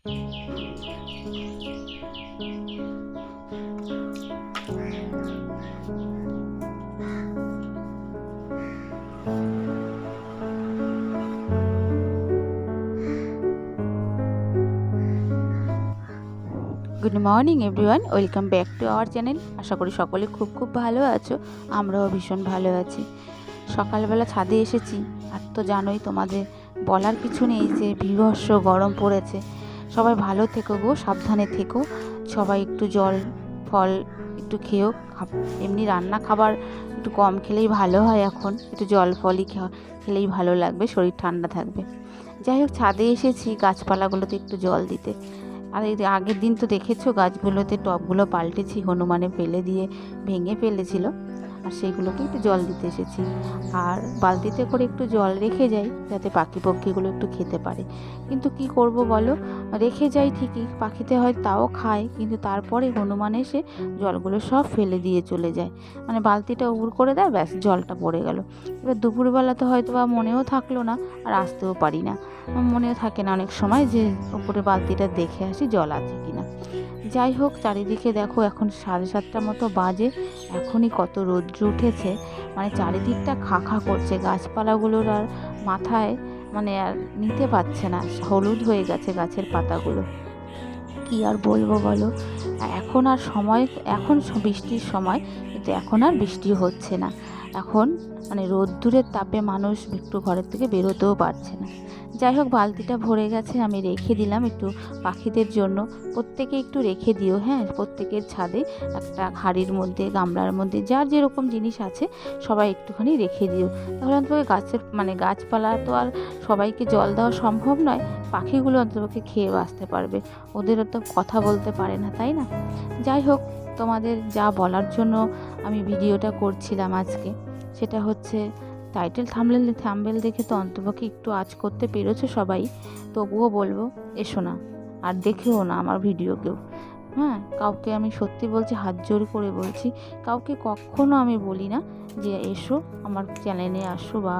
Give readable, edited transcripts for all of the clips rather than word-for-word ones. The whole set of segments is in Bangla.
Good morning everyone, welcome back to our channel. আশা করি সকলে খুব ভালো আছো। আমরাও ভীষণ ভালো আছি। সকালবেলা ছাদে এসেছি, আর তো জানোই, তোমাদের বলার কিছু নেই যে বীভৎস গরম পড়েছে। সবাই ভালো থেকো গো, সাবধানে থেকো। সবাই একটু জল ফল একটু খেয়েও, এমনি রান্না খাবার একটু কম খেলেই ভালো হয়। এখন একটু জল ফলই খেলেই ভালো লাগবে, শরীর ঠান্ডা থাকবে। যাই হোক, ছাদে এসেছি গাছপালাগুলোতে একটু জল দিতে। আর এই আগের দিন তো দেখেছো, গাছগুলোতে টবগুলো পাল্টেছি, হনুমানে ফেলে দিয়ে ভেঙে ফেলেছিল, আর সেইগুলোকে একটু জল দিতে এসেছি। আর বালতিতে করে একটু জল রেখে যাই যাতে পাখি পক্ষীগুলো একটু খেতে পারে। কিন্তু কি করব বলো, রেখে যাই ঠিকই, পাখিতে হয় তাও খায়, কিন্তু তারপরে হনুমান এসে জলগুলো সব ফেলে দিয়ে চলে যায়। মানে বালতিটা উবুর করে দেয়, ব্যাস জলটা পড়ে গেল। এবার দুপুরবেলা তো হয়তো বা মনেও থাকলো না, আর আসতেও পারি না, মনেও থাকে না অনেক সময় যে ওপরে বালতিটা দেখে আসি জল আছে কিনা। যাই হোক, চারিদিকে দেখো, এখন 7:30 মতো বাজে, এখনই কত রৌদ্র উঠেছে। মানে চারিদিকটা খা খা করছে, গাছপালাগুলোর আর মাথায় মানে আর নিতে পারছে না, হলুদ হয়ে গেছে গাছের পাতাগুলো। কি আর বলবো বলো। এখন আর সময়, এখন বৃষ্টির সময়, কিন্তু এখন আর বৃষ্টি হচ্ছে না। এখন মানে রোদ্দুরের তাপে মানুষ একটু ঘরের থেকে বেরোতেও পারছে না। যাই হোক, বালতিটা ভরে গেছে, আমি রেখে দিলাম একটু পাখিদের জন্য। প্রত্যেকে একটু রেখে দিও, হ্যাঁ, প্রত্যেকের ছাদে একটা হাঁড়ির মধ্যে, গামলার মধ্যে, যার যেরকম জিনিস আছে সবাই একটুখানি রেখে দিও। তাহলে অন্তত গাছের মানে গাছপালা তো আর সবাইকে জল দেওয়া সম্ভব নয়, পাখিগুলো অন্ততপক্ষে খেয়ে বাঁচতে পারবে। ওদেরও তো কথা বলতে পারে না, তাই না? যাই হোক, তোমাদের যা বলার জন্য আমি ভিডিওটা করছিলাম আজকে, সেটা হচ্ছে টাইটেল থাম্বনেল দেখে তো অন্ততপক্ষে একটু আঁচ করতে পেরেছো সবাই। তবুও বলবো, এসো না, আর দেখেও না আমার ভিডিও কেউ। হ্যাঁ, কাউকে আমি সত্যি বলছি, হাত জোর করে বলছি, কাউকে কখনো আমি বলি না যে এসো আমার চ্যানেলে আসো বা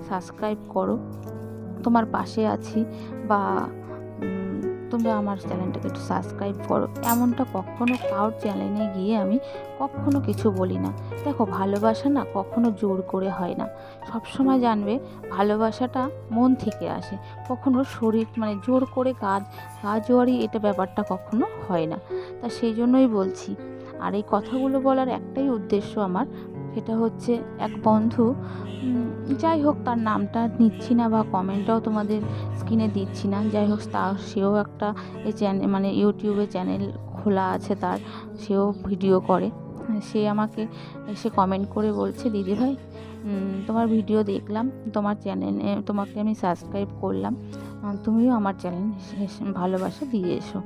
সাবস্ক্রাইব করো, তোমার পাশে আছি, বা তোমরা আমার চ্যানেলটাকে একটু সাবস্ক্রাইব করো, এমনটা কখনো কারোর চ্যানেলে গিয়ে আমি কখনো কিছু বলি না। দেখো, ভালোবাসা না কখনো জোর করে হয় না। সবসময় জানবে ভালোবাসাটা মন থেকে আসে, কখনো শরীর মানে জোর করে জোয়ারি এটা ব্যাপারটা কখনো হয় না। তা সেই জন্যই বলছি। আর এই কথাগুলো বলার একটাই উদ্দেশ্য আমার, সেটা হচ্ছে এক বন্ধু, যাই হোক তার নামটা নিচ্ছি না বা কমেন্টটাও তোমাদের স্ক্রিনে দিচ্ছি না। যাই হোক, সেও একটা এই চ্যানেল মানে ইউটিউবে চ্যানেল খোলা আছে তার, সেও ভিডিও করে। সে আমাকে এসে কমেন্ট করে বলছে, দিদিভাই তোমার ভিডিও দেখলাম, তোমার চ্যানেলে তোমাকে আমি সাবস্ক্রাইব করলাম, তুমিও আমার চ্যানেল ভালোবাসা দিয়ে এসো।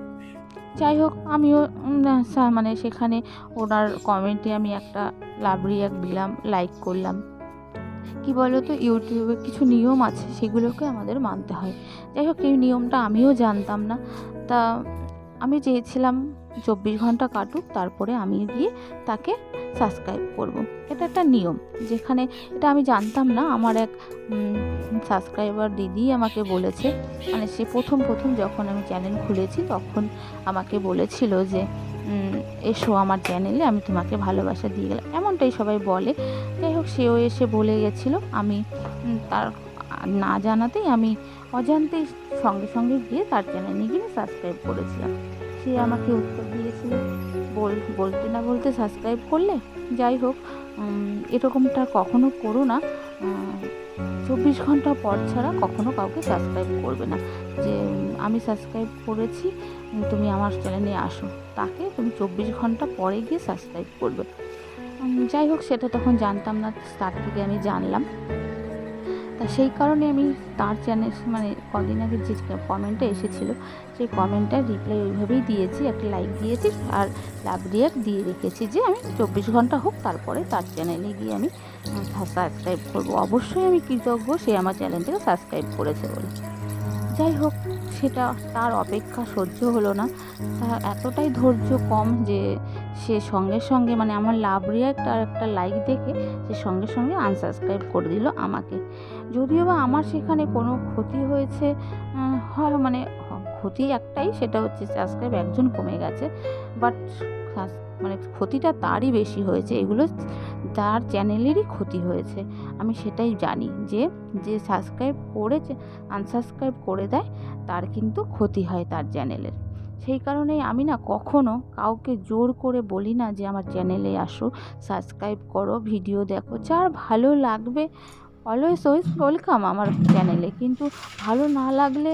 যাই হোক, আমিও মানে সেখানে ওনার কমেন্টে আমি একটা লাভ রিঅ্যাক্ট দিলাম, লাইক করলাম। কি বলো তো, ইউটিউবে কিছু নিয়ম আছে, সেগুলোকে আমাদের মানতে হয়। যাই হোক, এই নিয়মটা আমিও জানতাম না। তা আমি চেয়েছিলাম 24 ঘন্টা কাটুক, তারপরে আমি গিয়ে তাকে সাবস্ক্রাইব করব। এটা একটা নিয়ম, যেখানে এটা আমি জানতাম না। আমার এক সাবস্ক্রাইবার দিদি আমাকে বলেছে, মানে সে প্রথম যখন আমি চ্যানেল খুলেছি তখন আমাকে বলেছিল যে এসো আমার চ্যানেলে, আমি তোমাকে ভালোবাসা দিয়ে গেলাম, এমনটাই সবাই বলে। যাই হোক, সেও এসে বলে গেছিলো, আমি তার না জানাতেই আমি অজান্তেই সঙ্গে গিয়ে তার চ্যানেলে গিয়ে সাবস্ক্রাইব করেছিলাম। সে আমাকে উত্তর দিয়েছিল, বলতে না বলতে সাবস্ক্রাইব করলে। যাই হোক, এরকমটা কখনো করো না। 24 ঘন্টা পর ছাড়া কখনো কাউকে সাবস্ক্রাইব করবে না, যে আমি সাবস্ক্রাইব করেছি তুমি আমার চ্যানেলে আসো, তাকে তুমি 24 ঘন্টা পরে গিয়ে সাবস্ক্রাইব করবে। যাই হোক, সেটা তখন জানতাম না, তার থেকে আমি জানলাম। তা সেই কারণে আমি তার চ্যানেল মানে কদিন আগে যে কমেন্টটা এসেছিলো, সেই কমেন্টটার রিপ্লাই ওইভাবেই দিয়েছি, একটা লাইক দিয়েছি আর লাভ রিঅ্যাক্ট দিয়ে রেখেছি যে আমি 24 ঘন্টা হোক, তারপরে তার চ্যানেলে গিয়ে আমি সাবস্ক্রাইব করবো। অবশ্যই আমি কৃতজ্ঞ, সে আমার চ্যানেলটাকে সাবস্ক্রাইব করেছে বলে। যাই হোক, সেটা তার অপেক্ষা সহ্য হলো না, তার এতটাই ধৈর্য কম যে সে সঙ্গে মানে আমার লাভ রিঅ্যাক্ট আর একটা লাইক দেখে সে সঙ্গে আনসাবস্ক্রাইব করে দিল আমাকে। যদিও বা আমার সেখানে কোনো ক্ষতি হয়েছে, হয় মানে ক্ষতি একটাই, সেটা হচ্ছে সাবস্ক্রাইব একজন কমে গেছে, বাট মানে ক্ষতিটা তারই বেশি হয়েছে, এগুলো তার চ্যানেলেরই ক্ষতি হয়েছে। আমি সেটাই জানি যে যে সাবস্ক্রাইব করেছে আনসাবস্ক্রাইব করে দেয় তার কিন্তু ক্ষতি হয় তার চ্যানেলের। সেই কারণেই আমি না কখনো কাউকে জোর করে বলি না যে আমার চ্যানেলে আসো, সাবস্ক্রাইব করো, ভিডিও দেখো। যার ভালো লাগবে অলওয়েজ ওয়েলকাম আমার চ্যানেলে, কিন্তু ভালো না লাগলে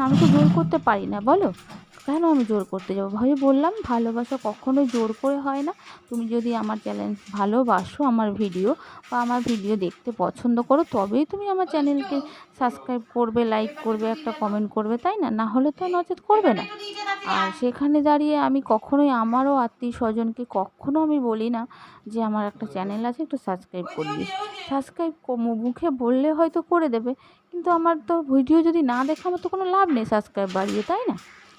আমি তো জোর করতে পারি না, বলো? কেন আমি জোর করতে যাবো? বললাম ভালোবাসা কখনোই জোর করে হয় না। তুমি যদি আমার চ্যানেল ভালোবাসো, আমার ভিডিও বা আমার ভিডিও দেখতে পছন্দ করো, তবেই তুমি আমার চ্যানেলকে সাবস্ক্রাইব করবে, লাইক করবে, একটা কমেন্ট করবে, তাই না? না হলে তো নচেত করবে না। আর সেখানে দাঁড়িয়ে আমি কখনোই আমারও আত্মীয় স্বজনকে কখনো আমি বলি না যে আমার একটা চ্যানেল আছে, একটু সাবস্ক্রাইব করে দিস। সাবস্ক্রাইব মুখে বললে হয়তো করে দেবে, কিন্তু আমার তো ভিডিও যদি না দেখে আমার তো কোনো লাভ নেই সাবস্ক্রাইব বাড়িয়ে, তাই না?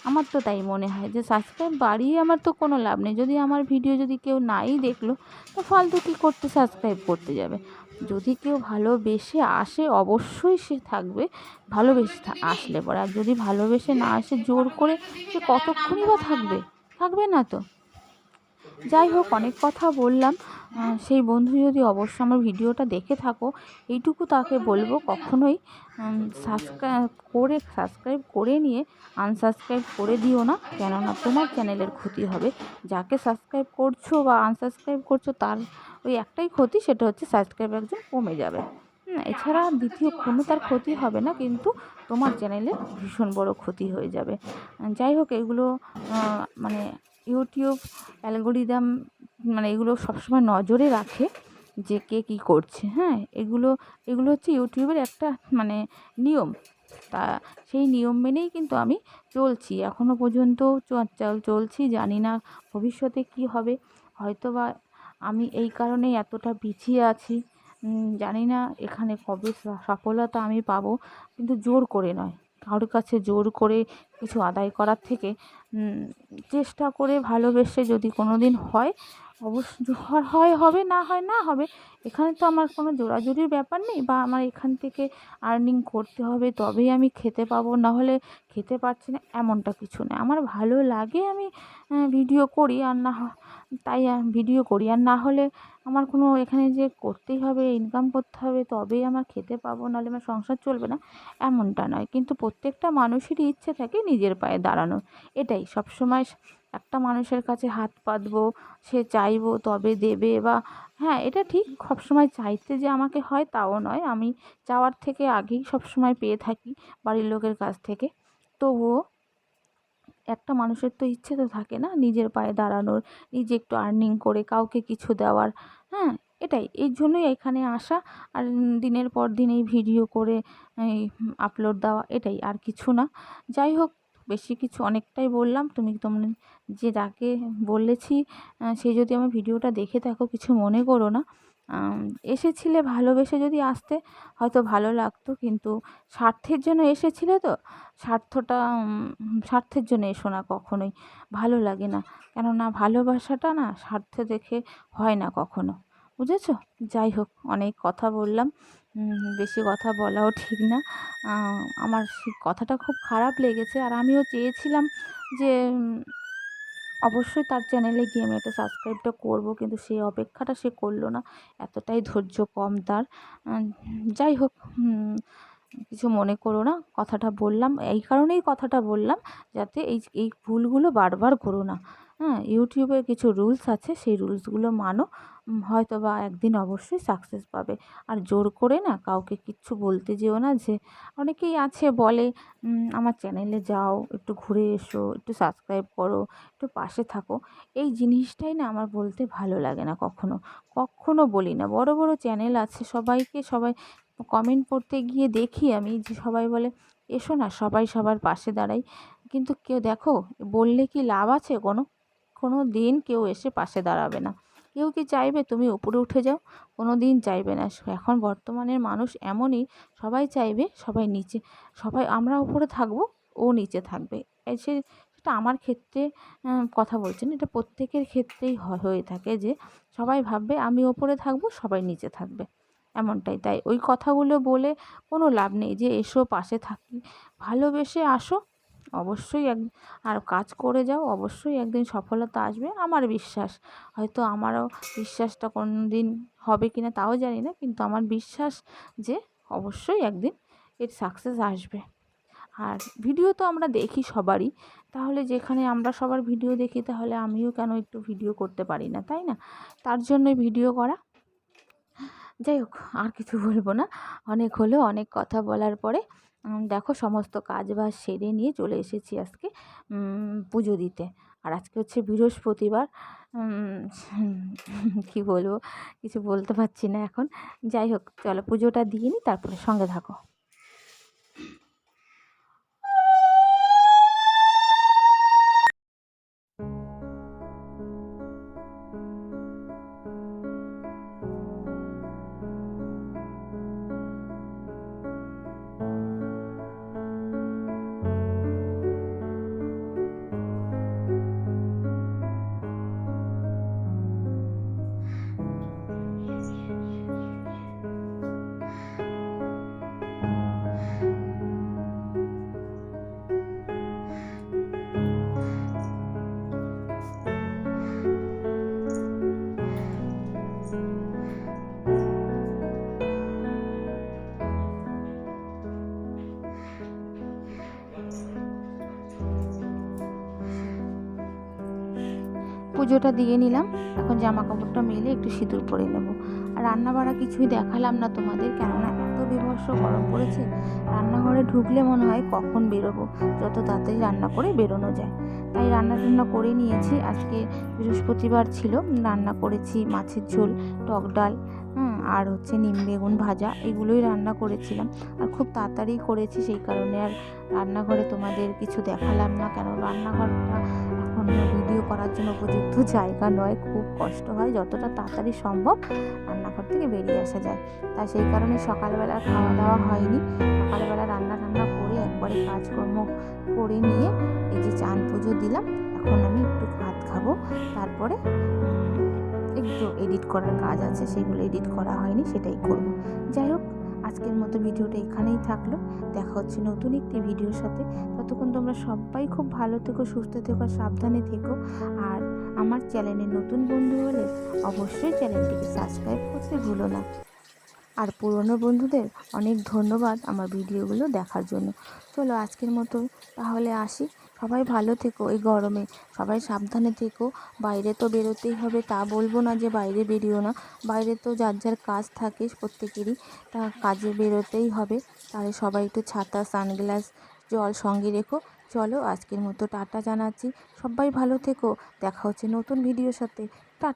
আমার তো তাই মনে হয় যে সাবস্ক্রাইব বাড়িয়ে আমার তো কোনো লাভ নেই। যদি আমার ভিডিও যদি কেউ নাই দেখলো, তো ফালতু কী করতে সাবস্ক্রাইব করতে যাবে? যদি কেউ ভালোবেসে আসে অবশ্যই সে থাকবে, ভালোবেসে আসলে পরে। আর যদি ভালোবেসে না আসে জোর করে, সে কতক্ষণই বা থাকবে? থাকবে না তো। যাই হোক, অনেক কথা বললাম। সেই বন্ধু যদি অবশ্য আমার ভিডিওটা দেখে থাকো, এইটুকু তাকে বলবো কখনোই সাবস্ক্রাইব করে নিয়ে আনসাবস্ক্রাইব করে দিও না, কেননা তোমার চ্যানেলের ক্ষতি হবে। যাকে সাবস্ক্রাইব করছো বা আনসাবস্ক্রাইব করছো তার ওই একটাই ক্ষতি, সেটা হচ্ছে সাবস্ক্রাইব একজন কমে যাবে। এছাড়া দ্বিতীয় কোনো তার ক্ষতি হবে না, কিন্তু তোমার চ্যানেলের ভীষণ বড় ক্ষতি হয়ে যাবে। যাই হোক, এগুলো মানে ইউটিউব অ্যালগোরিদম মানে এগুলো সবসময় নজরে রাখে যে কে কী করছে। হ্যাঁ, এগুলো হচ্ছে ইউটিউবের একটা মানে নিয়ম। তা সেই নিয়ম মেনেই কিন্তু আমি চলছি, এখনও পর্যন্ত চলছি। জানি না ভবিষ্যতে কি হবে, হয়তোবা আমি এই কারণেই এতটা পিছিয়ে আছি। জানি না এখানে কবে সফলতা আমি পাবো, কিন্তু জোর করে নয়, কারোর কাছে জোর করে কিছু আদায় করার থেকে চেষ্টা করে ভালোবেসে যদি কোনো দিন হয়, হবে, না হয় না হবে। এখানে তো আমার কোনো জোরাজুরির ব্যাপার নেই, বা আমার এখান থেকে আর্নিং করতে হবে তবেই আমি খেতে পাবো, না হলে খেতে পারছি না, এমনটা কিছু না। আমার ভালো লাগে আমি ভিডিও করি, আর না তাই ভিডিও করি, আর না হলে আমার কোনো এখানে যে করতেই হবে, ইনকাম করতে হবে তবেই আমার খেতে পাবো, নাহলে আমার সংসার চলবে না, এমনটা নয়। কিন্তু প্রত্যেকটা মানুষেরই ইচ্ছে থাকে নিজের পায়ে দাঁড়ানোর। এটাই সবসময় একটা মানুষের কাছে হাত পাতবো, সে চাইবো তবে দেবে, বা হ্যাঁ, এটা ঠিক সবসময় চাইতে যে আমাকে হয় তাও নয়, আমি চাওয়ার থেকে আগেই সবসময় পেয়ে থাকি বাড়ির লোকের কাছ থেকে। তবুও একটা মানুষের তো ইচ্ছে তো থাকে না নিজের পায়ে দাঁড়ানোর, নিজে একটু আর্নিং করে কাউকে কিছু দেওয়ার। হ্যাঁ, এটাই, এই জন্যই এখানে আসা, আর দিনের পর দিন এই ভিডিও করে এই আপলোড দেওয়া, এটাই, আর কিছু না। যাই হোক, বেশি কিছু অনেকটাই বললাম। তোমরা যে যাকে বলেছি সে যদি আমার ভিডিওটা দেখে থাকো, কিছু মনে করো না। এসেছিলে ভালোবেসে, যদি আসতে হয়তো ভালো লাগতো, কিন্তু স্বার্থের জন্য এসেছিলে তো, স্বার্থের জন্য এসো না কখনোই, ভালো লাগে না। কেননা ভালোবাসাটা না স্বার্থ দেখে হয় না কখনো, বুঝেছো? যাই হোক, অনেক কথা বললাম, বেশি কথা বলাও ঠিক না। আমার সেই কথাটা খুব খারাপ লেগেছে, আর আমিও চেয়েছিলাম যে অবশ্যই তার চ্যানেলে গিয়ে আমি একটা সাবস্ক্রাইবটা করব, কিন্তু সেই অপেক্ষাটা সে করলো না, এতটাই ধৈর্য কম তার। যাই হোক, কিছু মনে করো না, কথাটা বললাম এই কারণেই, কথাটা বললাম যাতে এই ভুলগুলো বারবার করো না। হ্যাঁ, ইউটিউবের কিছু রুলস আছে, সেই রুলসগুলো মানো, হয়তো বা একদিন অবশ্যই সাকসেস পাবে। আর জোর করে না কাউকে কিচ্ছু বলতে যেও না। যে অনেকেই আছে বলে আমার চ্যানেলে যাও, একটু ঘুরে এসো, একটু সাবস্ক্রাইব করো, একটু পাশে থাকো। এই জিনিসটাই না আমার বলতে ভালো লাগে না, কখনো বলি না। বড় বড় চ্যানেল আছে, সবাই কমেন্ট পড়তে গিয়ে দেখি আমি যে সবাই বলে এসো না, সবাই সবার পাশে দাঁড়াই, কিন্তু কেউ দেখো বললে কি লাভ আছে? কোনো দিন কেউ এসে পাশে দাঁড়াবে না। কেউ কি চাইবে তুমি উপরে উঠে যাও? কোনো দিন চাইবে না। এখন বর্তমানের মানুষ এমনই, সবাই চাইবে সবাই নিচে, আমরা উপরে থাকবো, ও নিচে থাকবে। সেটা আমার ক্ষেত্রে কথা বলছি না, এটা প্রত্যেকের ক্ষেত্রেই হয়ে থাকে, যে সবাই ভাববে আমি ওপরে থাকবো, সবাই নিচে থাকবে, এমনটাই। তাই ওই কথাগুলো বলে কোনো লাভ নেই, যে এসো পাশে থাকি, ভালোবেসে আসো, অবশ্যই আর কাজ করে যাও, অবশ্যই একদিন সফলতা আসবে আমার বিশ্বাস। হয়তো আমারও বিশ্বাসটা কোনো দিন হবে কি না তাও জানি না, কিন্তু আমার বিশ্বাস যে অবশ্যই একদিন এর সাকসেস আসবে। আর ভিডিও তো আমরা দেখি সবারই, তাহলে যেখানে আমরা সবার ভিডিও দেখি তাহলে আমিও কেন একটু ভিডিও করতে পারি না, তাই না? তার জন্যই ভিডিও করা। যাই হোক, আর কিছু বলবো না, অনেক হলো, অনেক কথা বলার পরে দেখো সমস্ত কাজ বাজ সেরে নিয়ে চলে এসেছি আজকে পুজো দিতে। আর আজকে হচ্ছে বৃহস্পতিবার। কি বলবো, কিছু বলতে পারছি না এখন। যাই হোক, চলো পুজোটা দিয়ে নিই, তারপরে সঙ্গে থাকো। পুজোটা দিয়ে নিলাম, এখন জামা কাপড়টা মেলে একটু সিঁদুর পরে নেব। আর রান্না বাড়া কিছুই দেখালাম না তোমাদের, কেননা এত বীভৎস গরম পড়েছে, রান্নাঘরে ঢুকলে মনে হয় কখন বেরোবো, যত তাড়াতাড়ি রান্না করে বেরোনো যায়। তাই রান্না টান্না করে নিয়েছি। আজকে বৃহস্পতিবার ছিল, রান্না করেছি মাছের ঝোল, টক ডাল, আর হচ্ছে নিম বেগুন ভাজা, এগুলোই রান্না করেছিলাম। আর খুব তাড়াতাড়ি করেছি, সেই কারণে আর রান্নাঘরে তোমাদের কিছু দেখালাম না, কেন রান্নাঘরটা এখন ভিডিও করার জন্য উপযুক্ত জায়গা নয়, খুব কষ্ট হয় যতটা তাড়াতাড়ি সম্ভব রান্নাঘর থেকে বেরিয়ে আসা যায়। তাই সেই কারণে সকালবেলা খাওয়া দাওয়া হয়নি, সকালবেলা রান্না টান্না করে একবারে কাজকর্ম করে নিয়ে এই যে চান পুজো দিলাম। এখন আমি একটু ভাত খাবো, তারপরে একটু এডিট করার কাজ আছে, সেগুলো এডিট করা হয়নি, সেটাই করব। যাই হোক, আজকের মতো ভিডিওটা এখানেই থাকলো, দেখা হচ্ছে নতুন একটি ভিডিওর সাথে। ততক্ষণ তোমরা সবাই খুব ভালো থেকো, সুস্থ থেকো, সাবধানে থেকো। আর আমার চ্যানেলে নতুন বন্ধু হলে অবশ্যই চ্যানেলটিকে সাবস্ক্রাইব করতে ভুলো না। আর পুরনো বন্ধুদের অনেক ধন্যবাদ আমার ভিডিওগুলো দেখার জন্য। চলো আজকের মতো তাহলে আসি, সবাই ভালো থেকো, এই গরমে সবাই সাবধানে থেকো। বাইরে তো বেরোতেই হবে, তা বলবো না যে বাইরে বেরিও না, বাইরে তো যার যার কাজ থাকে প্রত্যেকেরই, তা কাজে বেরোতেই হবে। তাহলে সবাই একটু ছাতা, সানগ্লাস, জল সঙ্গে রেখো। চলো আজকের মতো টাটা জানাচ্ছি, সবাই ভালো থেকো, দেখা হচ্ছে নতুন ভিডিওর সাথে। টাটা।